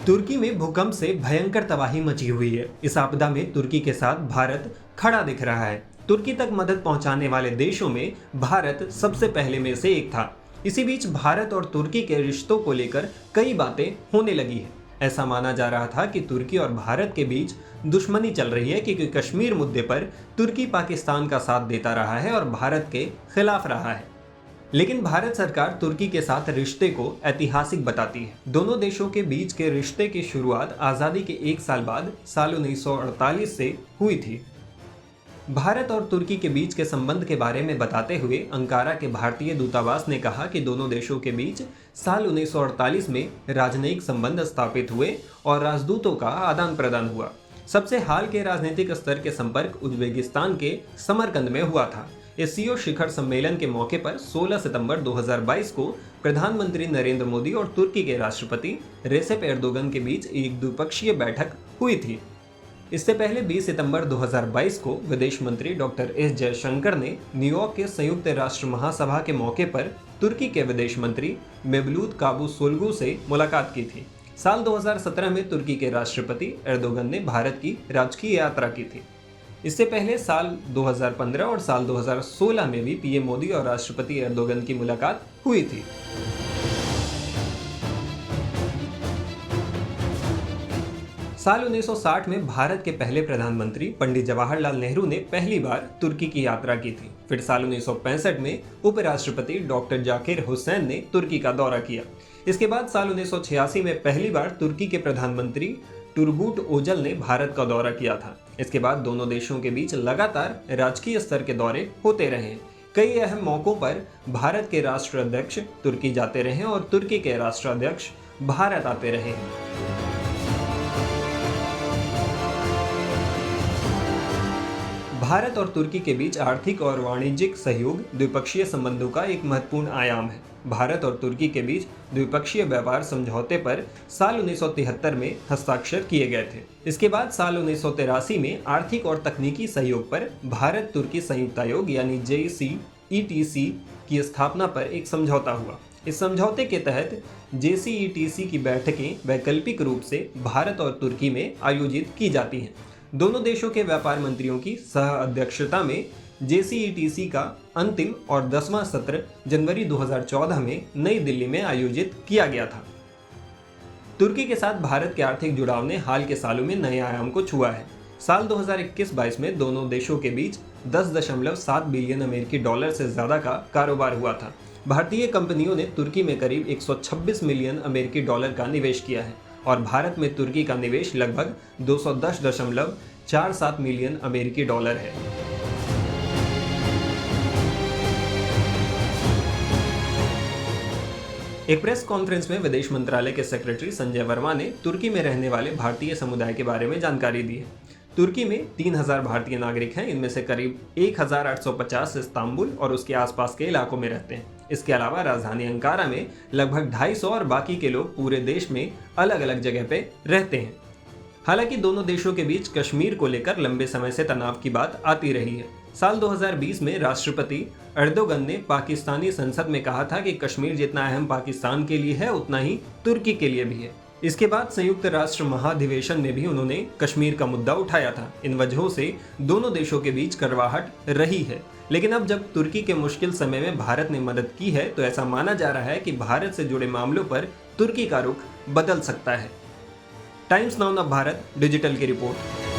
तुर्की में भूकंप से भयंकर तबाही मची हुई है। इस आपदा में तुर्की के साथ भारत खड़ा दिख रहा है। तुर्की तक मदद पहुंचाने वाले देशों में भारत सबसे पहले में से एक था। इसी बीच भारत और तुर्की के रिश्तों को लेकर कई बातें होने लगी है। ऐसा माना जा रहा था कि तुर्की और भारत के बीच दुश्मनी चल रही है, क्योंकि कश्मीर मुद्दे पर तुर्की पाकिस्तान का साथ देता रहा है और भारत के खिलाफ रहा है। लेकिन भारत सरकार तुर्की के साथ रिश्ते को ऐतिहासिक बताती है। दोनों देशों के बीच के रिश्ते की शुरुआत आज़ादी के एक साल बाद साल 1948 से हुई थी। भारत और तुर्की के बीच के संबंध के बारे में बताते हुए अंकारा के भारतीय दूतावास ने कहा कि दोनों देशों के बीच साल 1948 में राजनयिक संबंध स्थापित हुए और राजदूतों का आदान प्रदान हुआ। सबसे हाल के राजनीतिक स्तर के संपर्क उज्बेकिस्तान के समरकंद में हुआ था। एससीओ शिखर सम्मेलन के मौके पर 16 सितंबर 2022 को प्रधानमंत्री नरेंद्र मोदी और तुर्की के राष्ट्रपति रेसेप एर्दोगन के बीच एक द्विपक्षीय बैठक हुई थी। इससे पहले 20 सितंबर 2022 को विदेश मंत्री डॉक्टर एस जयशंकर ने न्यूयॉर्क के संयुक्त राष्ट्र महासभा के मौके पर तुर्की के विदेश मंत्री मेवलूत कावुसोग्लू से मुलाकात की थी। साल 2017 में तुर्की के राष्ट्रपति एर्दोगन ने भारत की राजकीय यात्रा की थी। इससे पहले साल 2015 और साल 2016 में भी पीएम मोदी और राष्ट्रपति एर्दोगन की मुलाकात हुई थी। साल 1960 में भारत के पहले प्रधानमंत्री पंडित जवाहरलाल नेहरू ने पहली बार तुर्की की यात्रा की थी। फिर साल 1965 में उपराष्ट्रपति डॉक्टर जाकिर हुसैन ने तुर्की का दौरा किया। इसके बाद साल 1986 में पहली बार तुर्की के प्रधानमंत्री टुरगुट ओजल ने भारत का दौरा किया था। इसके बाद दोनों देशों के बीच लगातार राजकीय स्तर के दौरे होते रहे। कई अहम मौकों पर भारत के राष्ट्राध्यक्ष तुर्की जाते रहे और तुर्की के राष्ट्राध्यक्ष भारत आते रहे। भारत और तुर्की के बीच आर्थिक और वाणिज्यिक सहयोग द्विपक्षीय संबंधों का एक महत्वपूर्ण आयाम है। भारत और तुर्की के बीच द्विपक्षीय व्यापार समझौते पर साल 1973 में हस्ताक्षर किए गए थे। इसके बाद साल 1983 में आर्थिक और तकनीकी सहयोग पर भारत तुर्की संयुक्त आयोग यानी JCETC की स्थापना पर एक समझौता हुआ। इस समझौते के तहत JCETC की बैठकें वैकल्पिक रूप से भारत और तुर्की में आयोजित की जाती हैं। दोनों देशों के व्यापार मंत्रियों की सह अध्यक्षता में JCETC का अंतिम और 10वां सत्र जनवरी 2014 में नई दिल्ली में आयोजित किया गया था। तुर्की के साथ भारत के आर्थिक जुड़ाव ने हाल के सालों में नए आयाम को छुआ है। साल 2021-22 में दोनों देशों के बीच 10.7 बिलियन अमेरिकी डॉलर से ज्यादा का कारोबार हुआ था। भारतीय कंपनियों ने तुर्की में करीब 126 मिलियन अमेरिकी डॉलर का निवेश किया है और भारत में तुर्की का निवेश लगभग 210.47 मिलियन अमेरिकी डॉलर है। एक प्रेस कॉन्फ्रेंस में विदेश मंत्रालय के सेक्रेटरी संजय वर्मा ने तुर्की में रहने वाले भारतीय समुदाय के बारे में जानकारी दी है। तुर्की में 3000 भारतीय नागरिक हैं। इनमें से करीब 1850 इस्तांबुल और उसके आसपास के इलाकों में रहते हैं। इसके अलावा राजधानी अंकारा में लगभग 250 और बाकी के लोग पूरे देश में अलग अलग जगह पे रहते हैं। हालांकि दोनों देशों के बीच कश्मीर को लेकर लंबे समय से तनाव की बात आती रही है। साल 2020 में राष्ट्रपति एर्दोगन ने पाकिस्तानी संसद में कहा था कि कश्मीर जितना अहम पाकिस्तान के लिए है उतना ही तुर्की के लिए भी है। इसके बाद संयुक्त राष्ट्र महाधिवेशन में भी उन्होंने कश्मीर का मुद्दा उठाया था। इन वजहों से दोनों देशों के बीच कड़वाहट रही है। लेकिन अब जब तुर्की के मुश्किल समय में भारत ने मदद की है, तो ऐसा माना जा रहा है कि भारत से जुड़े मामलों पर तुर्की का रुख बदल सकता है। टाइम्स नाउ भारत डिजिटल की रिपोर्ट।